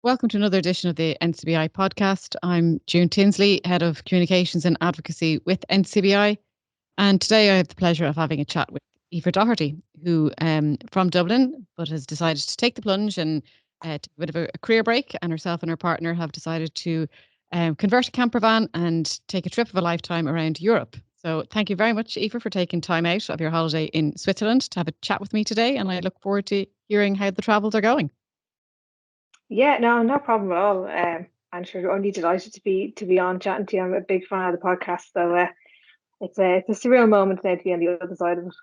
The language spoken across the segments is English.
Welcome to another edition of the NCBI Podcast. I'm June Tinsley, Head of Communications and Advocacy with NCBI. And today I have the pleasure of having a chat with Eva Doherty, who from Dublin, but has decided to take the plunge and take a bit of a career break. And herself and her partner have decided to convert a campervan and take a trip of a lifetime around Europe. So thank you very much, Eva, for taking time out of your holiday in Switzerland to have a chat with me today. And I look forward to hearing how the travels are going. Yeah, no problem at all. I'm sure only delighted to be on chatting to you. I'm a big fan of the podcast, so it's a surreal moment now to be on the other side of it.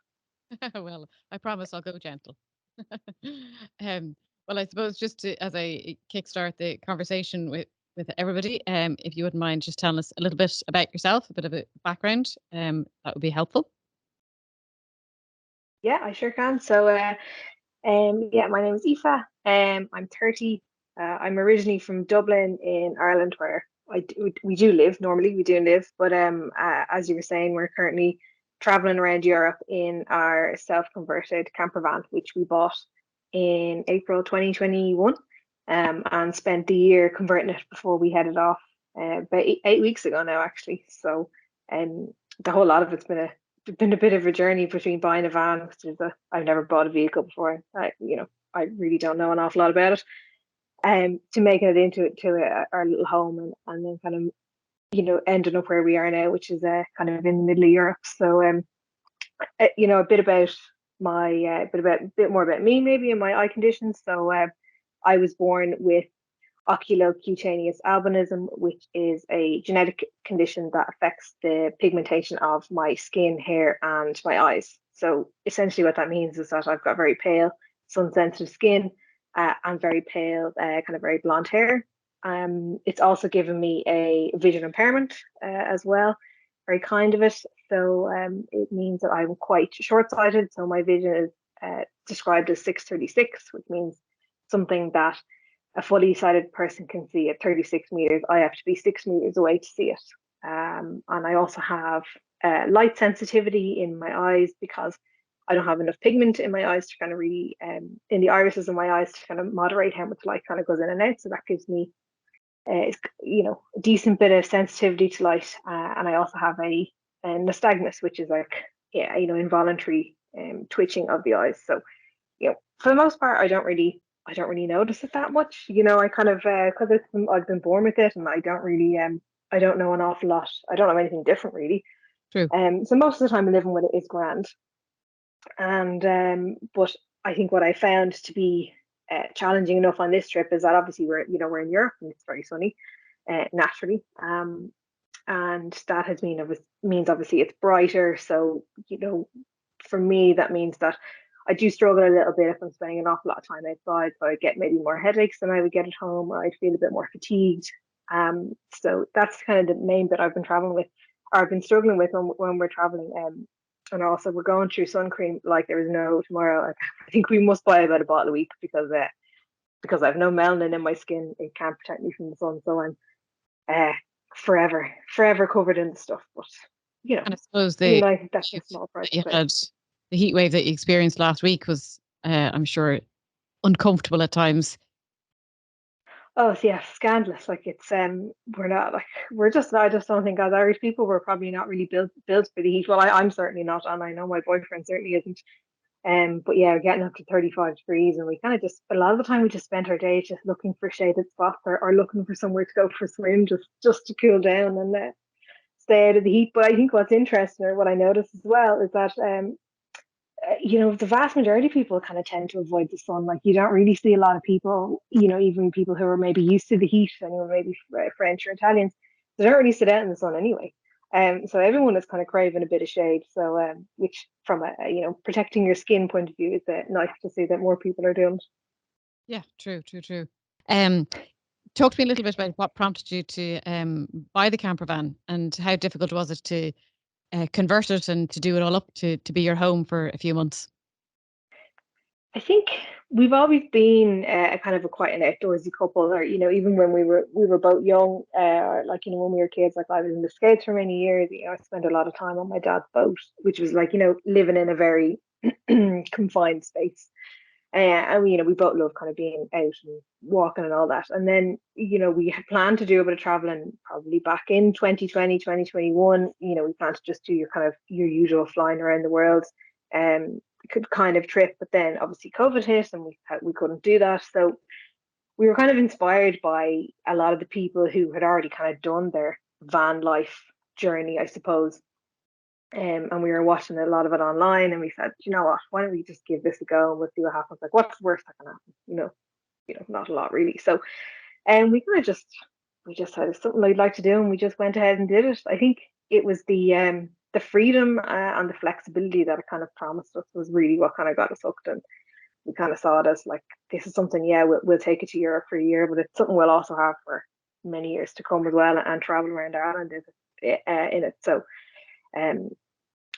Well, I promise I'll go gentle. um, well, I suppose just to, as I kickstart the conversation with everybody, if you wouldn't mind just telling us a little bit about yourself, a bit of a background, that would be helpful. Yeah, I sure can. So, yeah, my name is Aoife. I'm 30. I'm originally from Dublin in Ireland, where we do live. Normally, we do live, but as you were saying, we're currently traveling around Europe in our self-converted camper van, which we bought in April 2021, and spent the year converting it before we headed off about 8 weeks ago now, actually. So, the whole lot of it's been a bit of a journey between buying a van, which is I've never bought a vehicle before. I really don't know an awful lot about it. To making it into our little home, and then kind of ending up where we are now, which is kind of in the middle of Europe. So a bit about a bit more about me maybe and my eye conditions. So I was born with oculocutaneous albinism, which is a genetic condition that affects the pigmentation of my skin, hair, and my eyes. So essentially, what that means is that I've got very pale, sun-sensitive skin and very pale, kind of very blonde hair. It's also given me a vision impairment as well, very kind of it. So it means that I'm quite short-sighted. So my vision is described as 636, which means something that a fully sighted person can see at 36 meters. I have to be 6 meters away to see it. And I also have light sensitivity in my eyes because I don't have enough pigment in my eyes to kind of really, in the irises of my eyes to kind of moderate how much light kind of goes in and out. So that gives me, a decent bit of sensitivity to light. And I also have a nystagmus, which is like, involuntary twitching of the eyes. So, for the most part, I don't really notice it that much. I kind of because I've been born with it, and I don't know an awful lot. I don't know anything different really. True. So most of the time living with it is grand. And but I think what I found to be challenging enough on this trip is that obviously we're in Europe and it's very sunny, naturally. And that means obviously it's brighter. So for me that means that I do struggle a little bit if I'm spending an awful lot of time outside. So I get maybe more headaches than I would get at home, or I'd feel a bit more fatigued. So that's kind of the main bit I've been traveling with, or I've been struggling with when we're traveling. And also we're going through sun cream like there is no tomorrow. I think we must buy about a bottle a week because I have no melanin in my skin. It can't protect me from the sun. So I'm forever covered in the stuff. But And I suppose I think that's a small price to pay. The heat wave that you experienced last week was, I'm sure, uncomfortable at times. Oh yeah, scandalous. Like it's I just don't think as Irish people we're probably not really built for the heat. Well, I'm certainly not, and I know my boyfriend certainly isn't. But yeah, getting up to 35 degrees, and we kind of just a lot of the time we just spent our days just looking for shaded spots, or looking for somewhere to go for a swim, just to cool down and stay out of the heat. But I think what's interesting, or what I noticed as well, is that the vast majority of people kind of tend to avoid the sun. Like you don't really see a lot of people, even people who are maybe used to the heat, maybe French or Italians, they don't really sit out in the sun anyway. So everyone is kind of craving a bit of shade. So, which from a protecting your skin point of view, is nice to see that more people are doing it. Yeah, true. Talk to me a little bit about what prompted you to buy the camper van, and how difficult was it to convert it and to do it all up to be your home for a few months? I think we've always been a kind of quite an outdoorsy couple, or even when we were both young, like when we were kids. Like I was in the Scouts for many years. I spent a lot of time on my dad's boat, which was like living in a very confined space. And we both love kind of being out and walking and all that. And then, we had planned to do a bit of traveling probably back in 2020, 2021. We planned to just do your usual flying around the world could kind of trip, but then obviously COVID hit and we couldn't do that. So we were kind of inspired by a lot of the people who had already kind of done their van life journey, I suppose. And we were watching a lot of it online, and we said, you know what, why don't we just give this a go and we'll see what happens? Like, what's the worst that can happen? Not a lot really. So, and we kind of we just had something I'd like to do, and we just went ahead and did it. I think it was the freedom and the flexibility that it kind of promised us was really what kind of got us hooked. And we kind of saw it as like, this is something, yeah, we'll take it to Europe for a year, but it's something we'll also have for many years to come as well, and travel around Ireland in it. So,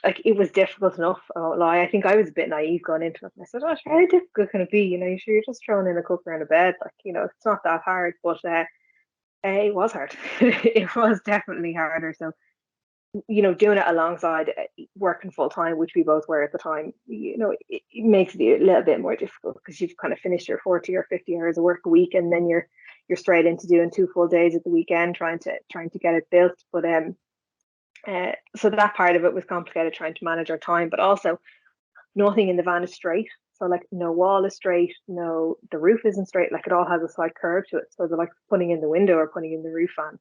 like, it was difficult enough. I won't lie. I think I was a bit naive going into it. And I said, "Oh, how difficult can it be? You sure you're just throwing in a cooker and a bed? Like, it's not that hard." But it was hard. It was definitely harder. So, doing it alongside working full time, which we both were at the time, it makes it a little bit more difficult because you've kind of finished your 40 or 50 hours of work a week, and then you're straight into doing 2 full days at the weekend trying to get it built. But so that part of it was complicated, trying to manage our time, but also nothing in the van is straight. So like, no wall is straight, no, the roof isn't straight. Like, it all has a slight curve to it. So they're like putting in the window or putting in the roof fan.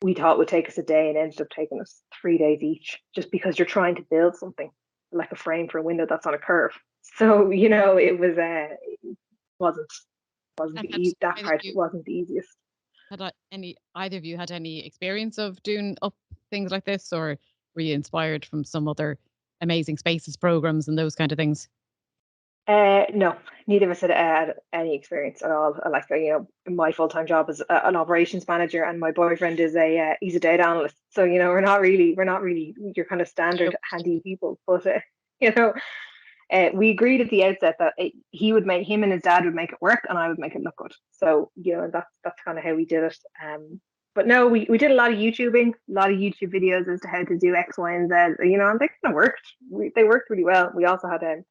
We thought would take us a day and ended up taking us 3 days each, just because you're trying to build something like a frame for a window that's on a curve. So it was wasn't that part wasn't the easiest. Had either of you had any experience of doing up things like this, or were you inspired from some other amazing spaces programs and those kind of things? No, neither of us had any experience at all. Like, my full-time job is an operations manager, and my boyfriend is he's a data analyst. So we're not really your kind of standard handy people. But we agreed at the outset that him and his dad would make it work, and I would make it look good. So that's kind of how we did it. But no, we did a lot of YouTubing, a lot of YouTube videos as to how to do X, Y, and Z. And they kind of worked. They worked really well. We also had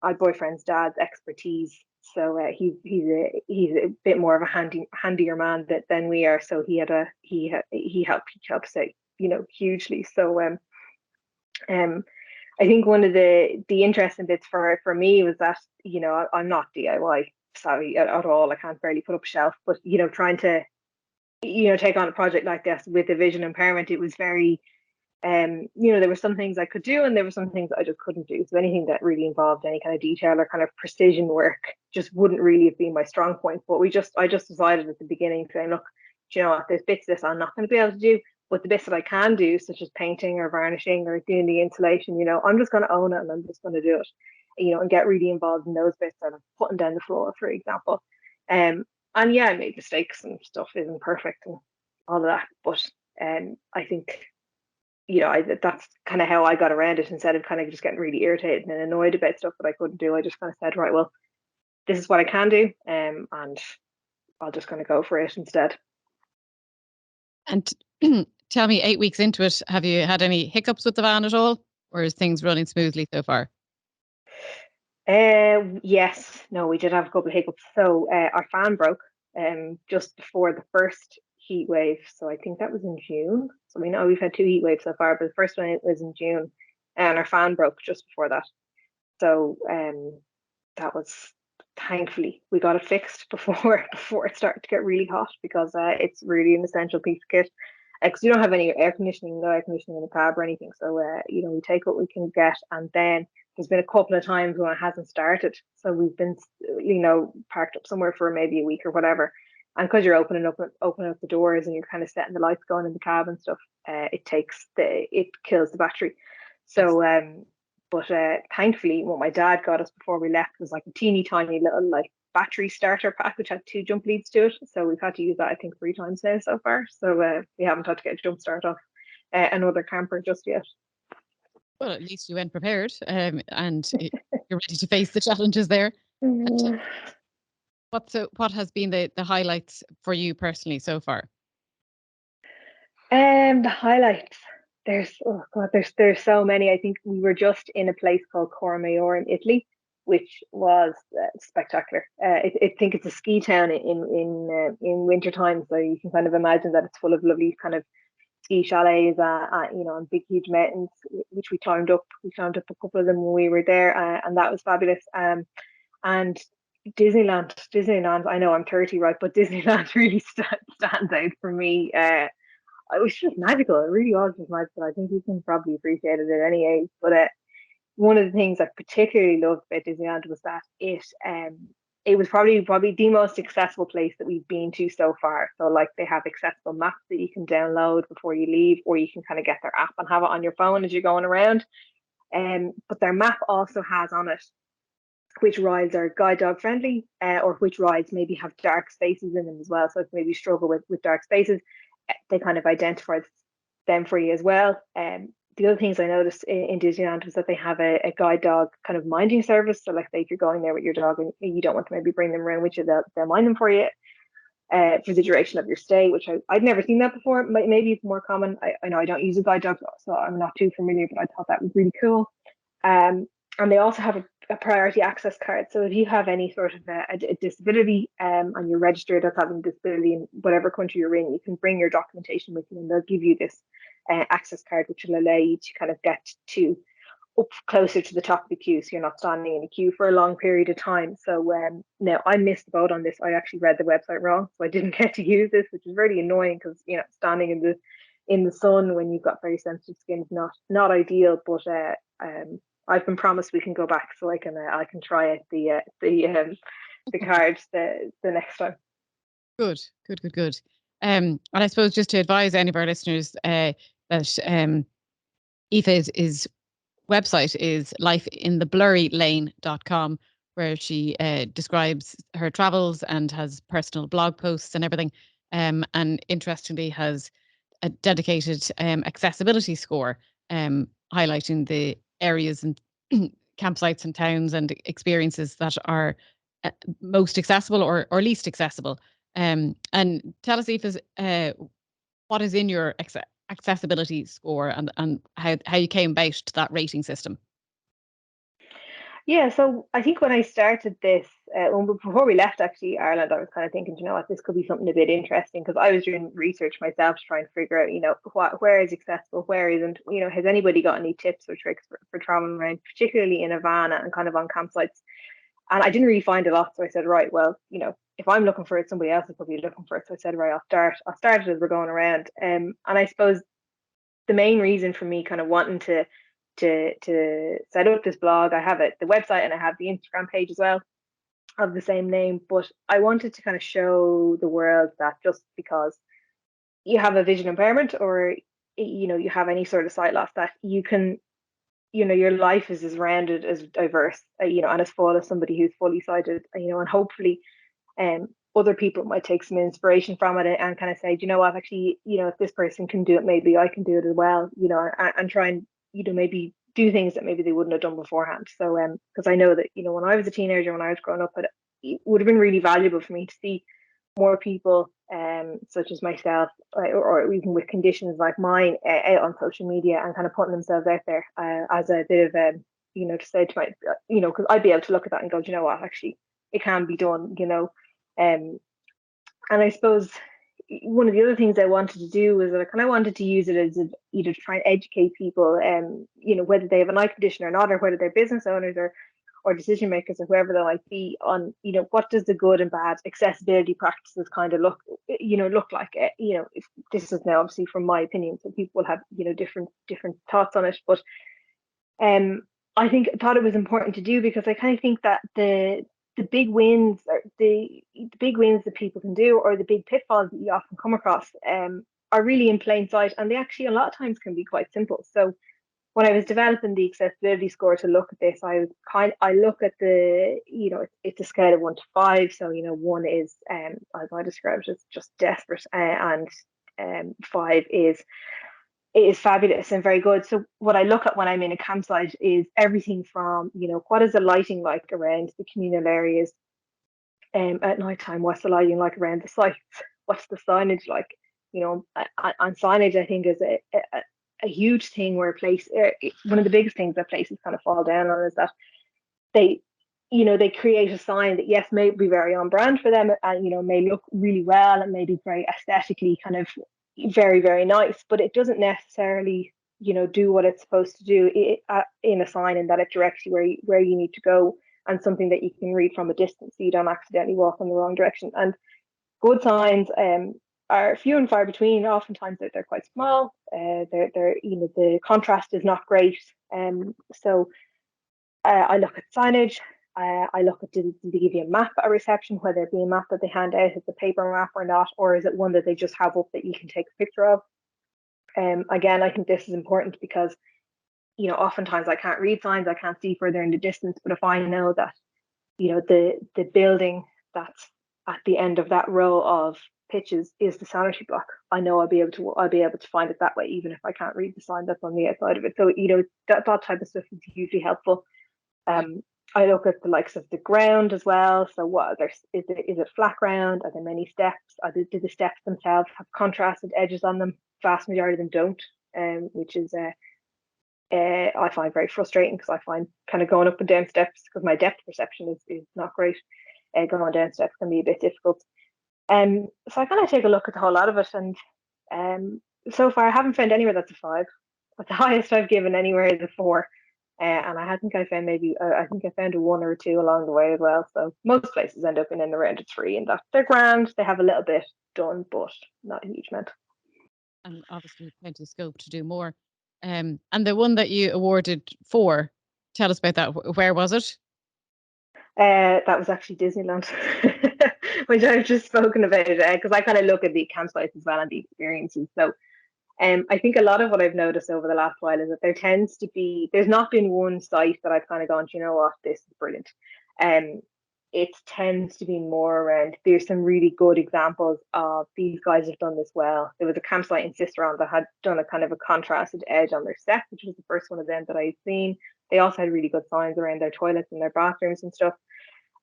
my boyfriend's dad's expertise, so he's a bit more of a handier man than we are. So he helped us out, hugely. So I think one of the interesting bits for me was that I'm not DIY savvy at all. I can't barely put up a shelf, but trying to take on a project like this with a vision impairment, it was very there were some things I could do, and there were some things I just couldn't do. So anything that really involved any kind of detail or kind of precision work just wouldn't really have been my strong point. But I just decided at the beginning, saying, look, you know what, there's bits of this I'm not going to be able to do, but the bits that I can do, such as painting or varnishing or doing the insulation, I'm just going to own it, and I'm just going to do it, and get really involved in those bits, and putting down the floor, for example. And yeah, I made mistakes and stuff isn't perfect and all of that, but I think that's kind of how I got around it. Instead of kind of just getting really irritated and annoyed about stuff that I couldn't do, I just kind of said, right, well, this is what I can do, and I'll just kind of go for it instead. And tell me, 8 weeks into it, have you had any hiccups with the van at all, or is things running smoothly so far? Yes, no, we did have a couple of hiccups. So our fan broke just before the first heat wave. So I think that was in June. So we know we've had 2 heat waves so far, but the first one was in June, and our fan broke just before that. So that was, thankfully, we got it fixed before it started to get really hot, because it's really an essential piece of kit. Because you don't have any air conditioning, no air conditioning in the cab or anything. So we take what we can get, and then there's been a couple of times when it hasn't started. So we've been, parked up somewhere for maybe a week or whatever. And because you're opening up the doors and you're kind of setting the lights going in the cab and stuff, it kills the battery. So, but thankfully, what my dad got us before we left was like a teeny tiny little like battery starter pack, which had 2 jump leads to it. So we've had to use that, I think, 3 times now so far. So we haven't had to get a jump start off another camper just yet. Well, at least you went prepared, and you're ready to face the challenges there. What has been the highlights for you personally so far? The highlights. There's so many. I think we were just in a place called Cormayor in Italy, which was spectacular. I think it's a ski town in winter time, so you can kind of imagine that it's full of lovely kind of ski chalets, on big huge mountains, which we climbed up. We climbed up a couple of them when we were there, and that was fabulous. And Disneyland. I know I'm 30, right, but Disneyland really stands out for me. It was just magical. It really was just magical. I think you can probably appreciate it at any age. But one of the things I particularly loved about Disneyland was that it was probably the most accessible place that we've been to so far. So like they have accessible maps that you can download before you leave, or you can kind of get their app and have it on your phone as you're going around. But their map also has on it which rides are guide dog friendly, or which rides maybe have dark spaces in them as well. So if maybe you struggle with dark spaces, they kind of identify them for you as well. The other things I noticed in Disneyland was that they have a guide dog kind of minding service. So like if you're going there with your dog and you don't want to maybe bring them around with you, they'll mind them for you for the duration of your stay, which I'd never seen that before. Maybe it's more common. I know I don't use a guide dog, so I'm not too familiar, but I thought that was really cool. And they also have a priority access card. So if you have any sort of a disability and you're registered as having a disability in whatever country you're in, you can bring your documentation with you and they'll give you this access card, which will allow you to kind of get to up closer to the top of the queue, so you're not standing in a queue for a long period of time. So now I missed the boat on this. I actually read the website wrong, so I didn't get to use this, which is really annoying because standing in the sun when you've got very sensitive skin is not ideal. But I've been promised we can go back, so I can try out the cards the next time. Good. And I suppose just to advise any of our listeners that Aoife's website is lifeintheblurrylane.com, where she describes her travels and has personal blog posts and everything. And interestingly has a dedicated accessibility score, highlighting the areas and campsites and towns and experiences that are most accessible or least accessible. And tell us, Aoife, what is in your accessibility score and how you came about to that rating system. Yeah, so I think when I started this, before we left actually Ireland, I was kind of thinking, what, this could be something a bit interesting, because I was doing research myself to try and figure out, where is accessible, where isn't, has anybody got any tips or tricks for traveling around, particularly in a van and kind of on campsites. And I didn't really find a lot, so I said, right, well, if I'm looking for it, somebody else is probably looking for it. So I said, right, I'll start it as we're going around. And I suppose the main reason for me kind of wanting to set up this blog, I have the website and I have the Instagram page as well of the same name, but I wanted to kind of show the world that just because you have a vision impairment or you have any sort of sight loss, that you can, your life is as rounded, as diverse, and as full as somebody who's fully sighted, and hopefully other people might take some inspiration from it and kind of say, what, actually, if this person can do it, maybe I can do it as well, and try and maybe do things that maybe they wouldn't have done beforehand. So because I know that when I was a teenager, when I was growing up, it would have been really valuable for me to see more people such as myself, or even with conditions like mine, out on social media and kind of putting themselves out there as a bit of to say to my because I'd be able to look at that and go, what, actually it can be done, and I suppose one of the other things I wanted to do was that I kind of wanted to use it as either to try and educate people, whether they have an eye condition or not, or whether they're business owners or decision makers or whoever they might be, on what does the good and bad accessibility practices kind of look like. If this is now obviously from my opinion, so people will have different thoughts on it, but I thought it was important to do because I kind of think that the big wins, or the big wins that people can do, or the big pitfalls that you often come across, are really in plain sight, and they actually a lot of times can be quite simple. So when I was developing the accessibility score to look at this, I look at the it's a scale of 1 to 5. So 1 is as I described, as just desperate, and 5 is fabulous and very good. So what I look at when I'm in a campsite is everything from, what is the lighting like around the communal areas at night time? What's the lighting like around the sites? What's the signage like? And signage, I think, is a huge thing where one of the biggest things that places kind of fall down on is that they create a sign that, yes, may be very on brand for them and, may look really well and may be very aesthetically kind of very, very nice, but it doesn't necessarily, do what it's supposed to do in a sign, and that it directs you where you need to go, and something that you can read from a distance so you don't accidentally walk in the wrong direction. And good signs are few and far between. Oftentimes they're quite small. They're the contrast is not great. So I look at signage. I look at, did they give you a map at reception, whether it be a map that they hand out, is a paper map or not, or is it one that they just have up that you can take a picture of? Again, I think this is important because, oftentimes I can't read signs, I can't see further in the distance, but if I know that, the building that's at the end of that row of pitches is the sanitary block, I know I'll be able to find it that way, even if I can't read the sign that's on the outside of it. So, that type of stuff is hugely helpful. I look at the likes of the ground as well. So is it flat ground? Are there many steps? Do the steps themselves have contrasted edges on them? Vast majority of them don't, which is I find very frustrating, because I find kind of going up and down steps, because my depth perception is not great. Going down steps can be a bit difficult. So I kind of take a look at the whole lot of it, and so far I haven't found anywhere that's a 5. But the highest I've given anywhere is a 4. And I think I found a 1 or a 2 along the way as well. So most places end up in and around a 3, and that they're grand. They have a little bit done, but not a huge amount. And obviously plenty of scope to do more. And the one that you awarded for, tell us about that. Where was it? That was actually Disneyland, which I've just spoken about, because I kind of look at the campsites as well and the experiences. So I think a lot of what I've noticed over the last while is that there's not been one site that I've kind of gone, you know what, this is brilliant. It tends to be more around, there's some really good examples of these guys have done this well. There was a campsite in Cicerone that had done a kind of a contrasted edge on their step, which was the first one of them that I'd seen. They also had really good signs around their toilets and their bathrooms and stuff.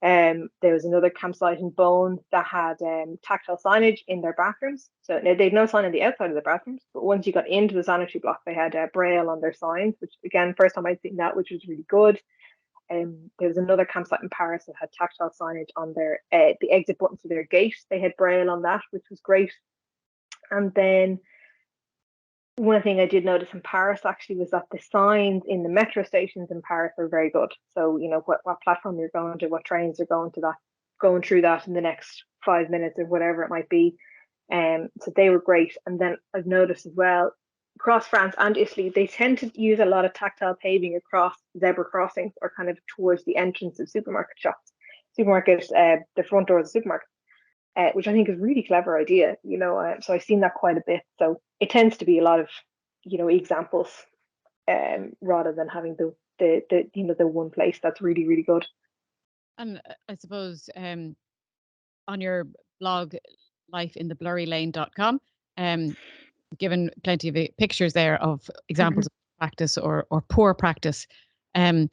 There was another campsite in Bone that had tactile signage in their bathrooms. So they had no sign on the outside of the bathrooms, but once you got into the sanitary block, they had braille on their signs, which again, first time I'd seen that, which was really good. There was another campsite in Paris that had tactile signage on their the exit button to their gate. They had braille on that, which was great. And then one thing I did notice in Paris actually was that the signs in the metro stations in Paris are very good. So, what platform you're going to, what trains are going through that in the next 5 minutes or whatever it might be. So they were great. And then I've noticed as well, across France and Italy, they tend to use a lot of tactile paving across zebra crossings, or kind of towards the entrance of the front door of the supermarket. Which I think is a really clever idea, so I've seen that quite a bit. So it tends to be a lot of, examples, rather than having the one place that's really, really good. And I suppose on your blog, lifeintheblurrylane.com, given plenty of pictures there of examples of practice or poor practice. And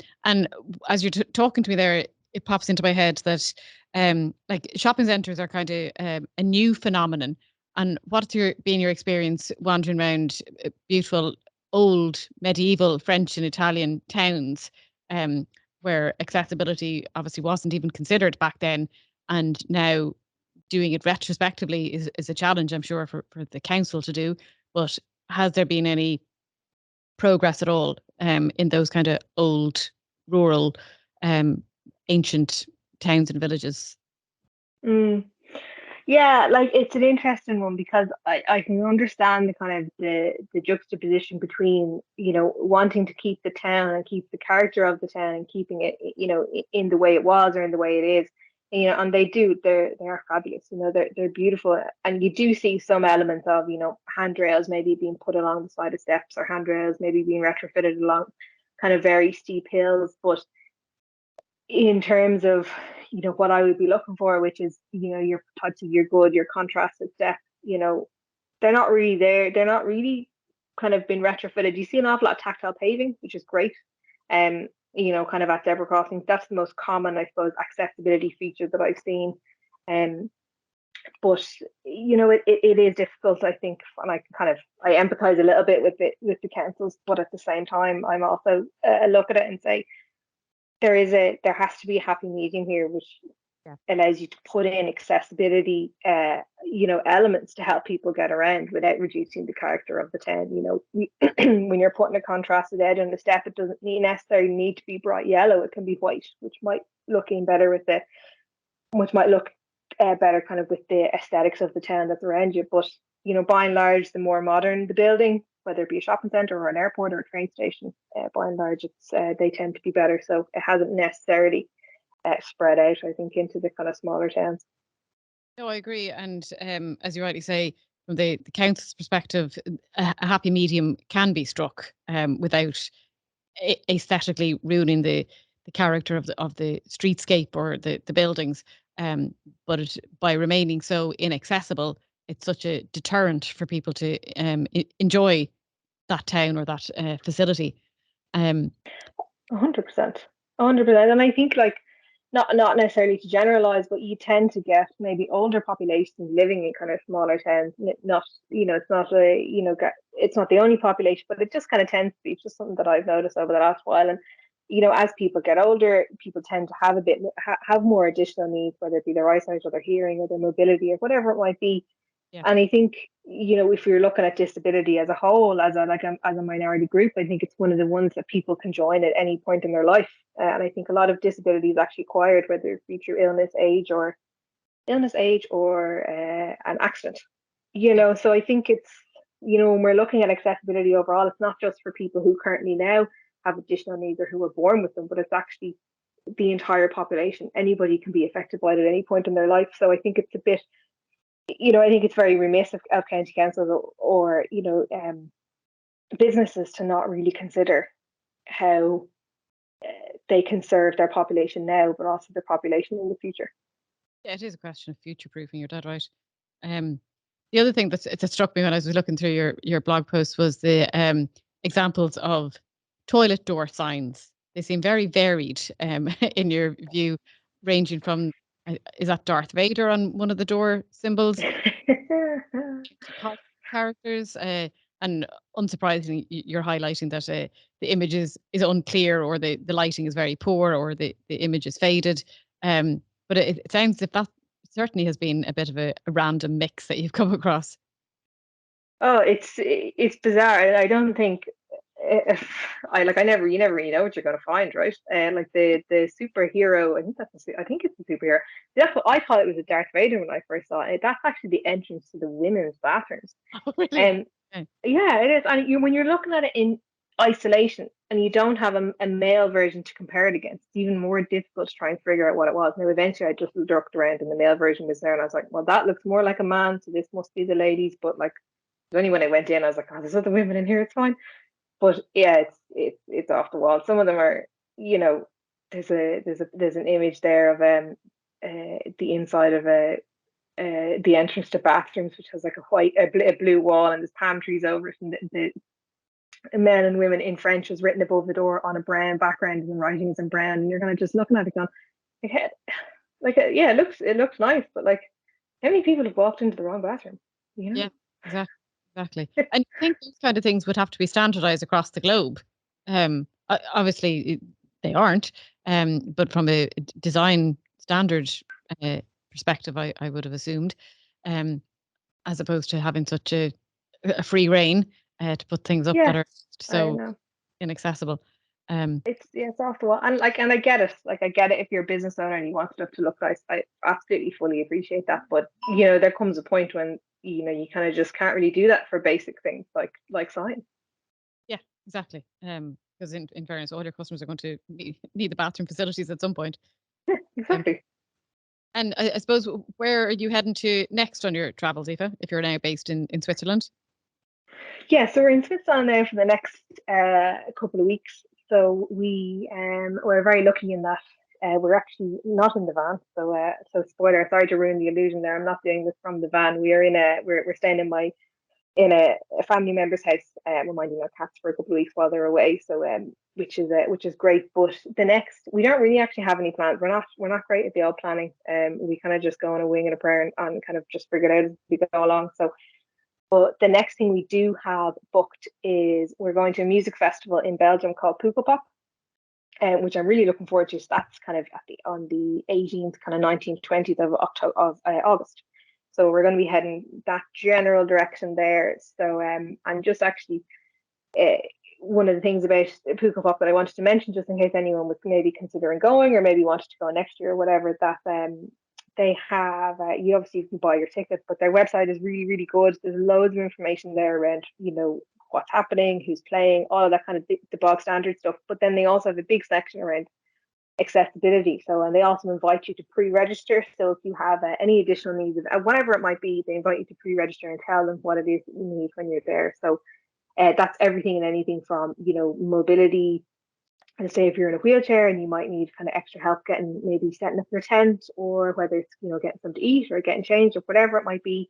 as you're talking to me there, it pops into my head that like shopping centres are kind of a new phenomenon. And what's been your experience wandering around beautiful old medieval French and Italian towns, where accessibility obviously wasn't even considered back then, and now doing it retrospectively is a challenge, I'm sure, for the council to do. But has there been any progress at all in those kind of old, rural, ancient towns and villages? Yeah, like it's an interesting one, because I can understand the kind of the juxtaposition between, wanting to keep the town and keep the character of the town and keeping it, in the way it was or in the way it is. And they are fabulous, they're beautiful. And you do see some elements of, handrails maybe being put along the side of steps, or handrails maybe being retrofitted along kind of very steep hills. But in terms of, what I would be looking for, which is, your types of your contrasted steps, they're not really there. They're not really kind of been retrofitted. You see an awful lot of tactile paving, which is great. Kind of at zebra crossings, that's the most common, I suppose, accessibility feature that I've seen. But it is difficult, I think, and I empathize a little bit with the councils, but at the same time, I'm also look at it and say, there has to be a happy medium here, which allows you to put in accessibility, elements to help people get around without reducing the character of the town. When you're putting a contrasted edge on the step, it doesn't necessarily need to be bright yellow. It can be white, which might look in better better kind of with the aesthetics of the town that's around you. But by and large, the more modern the building, whether it be a shopping centre or an airport or a train station, by and large, they tend to be better. So it hasn't necessarily spread out, I think, into the kind of smaller towns. No, I agree. And as you rightly say, from the council's perspective, a happy medium can be struck without aesthetically ruining the character of the streetscape or the buildings. But by remaining so inaccessible, it's such a deterrent for people to enjoy that town or that facility. 100%, 100%. And I think, like, not necessarily to generalize, but you tend to get maybe older populations living in kind of smaller towns. Not, it's not the only population, but it just kind of tends to be. It's just something that I've noticed over the last while. And as people get older, people tend to have have more additional needs, whether it be their eyesight or their hearing or their mobility or whatever it might be. Yeah. And I think, if you're looking at disability as a whole, as a minority group, I think it's one of the ones that people can join at any point in their life. And I think a lot of disability is actually acquired, whether it be through illness, age, or an accident. So I think it's, when we're looking at accessibility overall, it's not just for people who currently now have additional needs or who were born with them, but it's actually the entire population. Anybody can be affected by it at any point in their life. So I think it's a bit, I think it's very remiss of county councils or businesses to not really consider how they can serve their population now, but also their population in the future. Yeah, it is a question of future proofing. You're dead right. The other thing that struck me when I was looking through your blog post was the examples of toilet door signs. They seem very varied in your view, ranging from is that Darth Vader on one of the door symbols? Characters, and unsurprisingly, you're highlighting that the image is unclear, or the lighting is very poor, or the image is faded. But it sounds as if that certainly has been a bit of a random mix that you've come across. Oh, it's bizarre. I don't think you never really know what you're going to find, right? Like the superhero, I think it's a superhero. That's what I thought it was a Darth Vader when I first saw it. That's actually the entrance to the women's bathrooms. Oh, really? Okay. Yeah, it is. And when you're looking at it in isolation and you don't have a male version to compare it against, it's even more difficult to try and figure out what it was. Now, eventually, I just looked around and the male version was there, and I was like, well, that looks more like a man, so this must be the ladies. But like, only when I went in, I was like, oh, there's other women in here, it's fine. But yeah, it's off the wall. Some of them are, there's an image there of the inside of the entrance to bathrooms, which has like a blue wall, and there's palm trees over it, and the men and women in French was written above the door on a brown background, and writings in brown, and you're kind of just looking at it going, yeah, it looks nice, but like, how many people have walked into the wrong bathroom? Yeah, exactly. And you think these kind of things would have to be standardized across the globe. Obviously, they aren't. But from a design standard perspective, I would have assumed, as opposed to having such a free reign to put things up that are so inaccessible. It's off the wall, and I get it. Like, I get it if you're a business owner and you want stuff to look nice. I absolutely fully appreciate that. But there comes a point when you kind of just can't really do that for basic things like signs. Yeah, exactly. Because in fairness, all your customers are going to need the bathroom facilities at some point. Yeah, exactly. And I suppose, where are you heading to next on your travels, Aoife, if you're now based in Switzerland? Yeah, so we're in Switzerland now for the next couple of weeks. So we're very lucky in that we're actually not in the van. So spoiler, sorry to ruin the illusion there. I'm not doing this from the van. We're staying in a family member's house. We're minding our cats for a couple of weeks while they're away. So which is great. But we don't really actually have any plans. We're not great at the old planning. We kind of just go on a wing and a prayer and kind of just figure it out as we go along. So. But the next thing we do have booked is we're going to a music festival in Belgium called Pukkelpop. which I'm really looking forward to. So that's kind of on the 18th, kind of 19th, 20th of August. So we're going to be heading that general direction there. So I'm just actually one of the things about Puka Pop that I wanted to mention, just in case anyone was maybe considering going or maybe wanted to go next year or whatever, that they have, you obviously can buy your ticket, but their website is really, really good. There's loads of information there around, what's happening, who's playing, all of that kind of the bog standard stuff. But then they also have a big section around accessibility. So, and they also invite you to pre-register. So if you have any additional needs, whatever it might be, they invite you to pre-register and tell them what it is that you need when you're there. So that's everything and anything from, mobility. And say if you're in a wheelchair and you might need kind of extra help maybe setting up your tent, or whether it's, getting something to eat or getting changed or whatever it might be,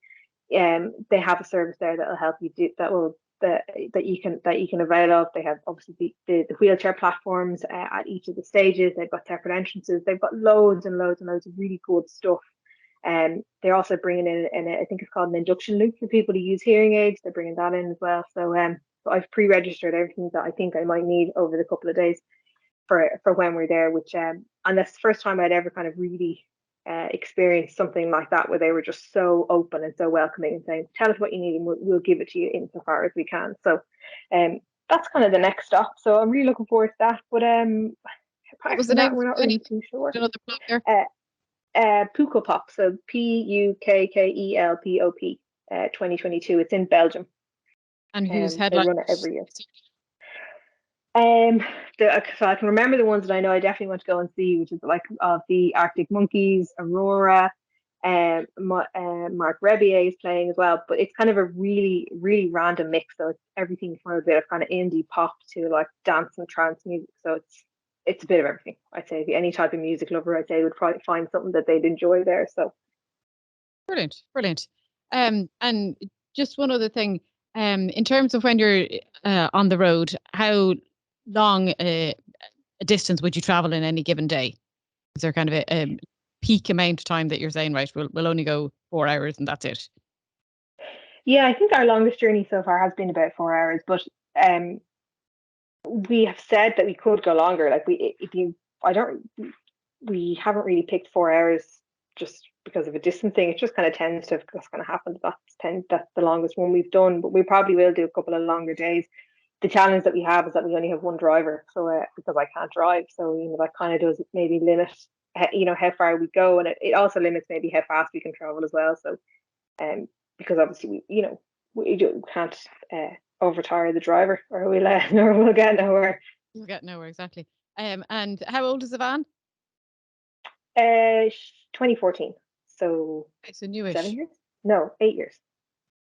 they have a service there that will help you do that you can avail of. They have obviously the wheelchair platforms at each of the stages. They've got separate entrances. They've got loads and loads and loads of really good stuff. They're also bringing in I think it's called an induction loop for people to use hearing aids. They're bringing that in as well. So I've pre-registered everything that I think I might need over the couple of days for when we're there, which and that's the first time I'd ever kind of really experienced something like that, where they were just so open and so welcoming and saying, tell us what you need and we'll give it to you insofar as we can. So that's kind of the next stop. So I'm really looking forward to that. But apart from that, we're not really too sure. Puka Pop, so Pukkelpop 2022. It's in Belgium. And who's headlining? They run it every year. So I can remember the ones that I know I definitely want to go and see, which is like the Arctic Monkeys, Aurora, Mark Rebier is playing as well. But it's kind of a really, really random mix. So it's everything from a bit of kind of indie pop to like dance and trance music. So it's a bit of everything. I'd say if any type of music lover, I'd say would probably find something that they'd enjoy there. So brilliant. And just one other thing, in terms of when you're on the road, how long a distance would you travel in any given day? Is there kind of a peak amount of time that you're saying, right, we'll only go 4 hours and that's it? Yeah, I think our longest journey so far has been about 4 hours, but we have said that we could go longer. Like we haven't really picked 4 hours just because of a distance thing. It just kind of tends to just kind of happen. That's the longest one we've done, but we probably will do a couple of longer days. The challenge that we have is that we only have one driver, so because I can't drive, so that kind of does maybe limit how far we go, and it also limits maybe how fast we can travel as well. So because obviously we can't overtire the driver, or we'll get nowhere. We'll get nowhere, exactly. And how old is the van? 2014, so it's a newish. 7 years? No, 8 years.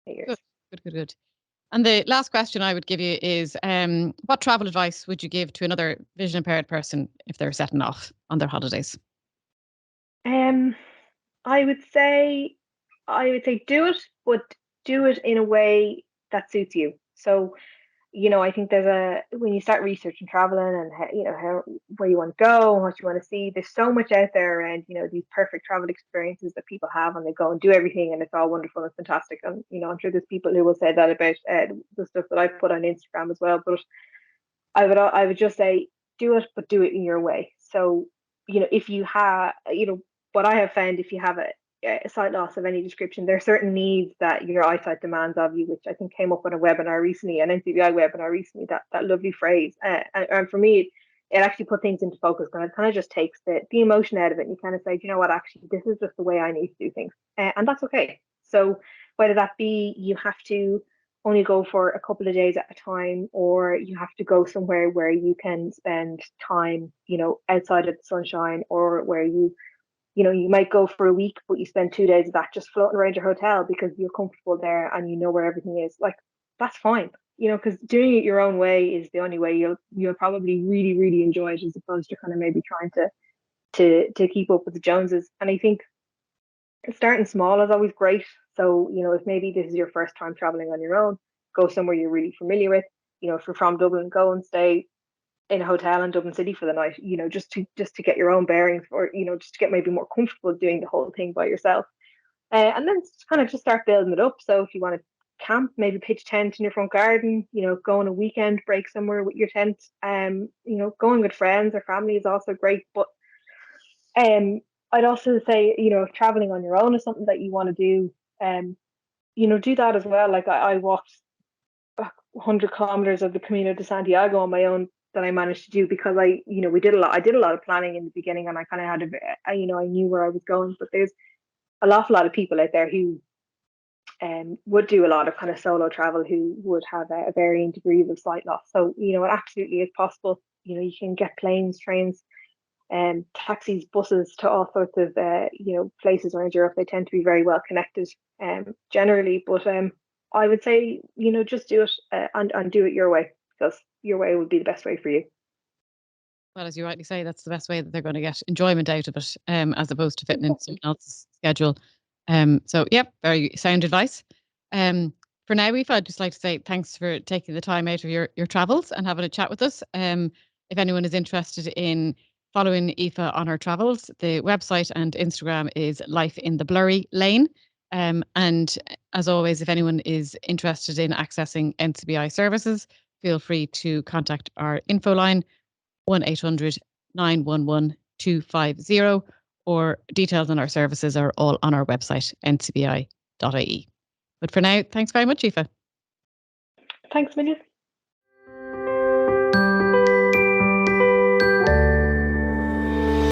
8 years. Good. And the last question I would give you is, what travel advice would you give to another vision impaired person if they're setting off on their holidays? I would say do it, but do it in a way that suits you. So, I think when you start researching traveling and where you want to go and what you want to see, there's so much out there around, these perfect travel experiences that people have, and they go and do everything and it's all wonderful and fantastic. And, I'm sure there's people who will say that about the stuff that I put on Instagram as well. But I would just say, do it, but do it in your way. So, if you have, what I have found, if you have a sight loss of any description, there are certain needs that your eyesight demands of you, which I think came up on a webinar recently, an NCBI webinar recently, that lovely phrase. And for me, it actually put things into focus, because it kind of just takes the emotion out of it. And you kind of say, you know what, actually, this is just the way I need to do things. And that's okay. So whether that be you have to only go for a couple of days at a time, or you have to go somewhere where you can spend time, outside of the sunshine, or where you might go for a week, but you spend 2 days of that just floating around your hotel because you're comfortable there and you know where everything is. Like, that's fine, because doing it your own way is the only way you'll probably really, really enjoy it, as opposed to kind of maybe trying to keep up with the Joneses. And I think starting small is always great. So, if maybe this is your first time traveling on your own, go somewhere you're really familiar with. If you're from Dublin, go and stay in a hotel in Dublin City for the night, just to get your own bearings, or just to get maybe more comfortable doing the whole thing by yourself, and then kind of just start building it up. So if you want to camp, maybe pitch a tent in your front garden, go on a weekend break somewhere with your tent. Going with friends or family is also great. But I'd also say, if traveling on your own is something that you want to do, do that as well. Like I walked 100 kilometers of the Camino de Santiago on my own that I managed to do because I did a lot of planning in the beginning, and I kind of had I knew where I was going. But there's an awful lot of people out there who would do a lot of kind of solo travel, who would have a varying degrees of sight loss. So, it absolutely is possible. You can get planes, trains, taxis, buses to all sorts of places around Europe. They tend to be very well connected generally. But I would say, just do it and do it your way, because your way would be the best way for you. Well, as you rightly say, that's the best way that they're going to get enjoyment out of it, as opposed to fitting in someone else's schedule. So, yeah, very sound advice. For now, Aoife, I'd just like to say thanks for taking the time out of your travels and having a chat with us. If anyone is interested in following Aoife on her travels, the website and Instagram is Life in the Blurry Lane. And as always, if anyone is interested in accessing NCBI services, feel free to contact our info line 1-800-911-250, or details on our services are all on our website, ncbi.ie. But for now, thanks very much, Aoife. Thanks, Minnie.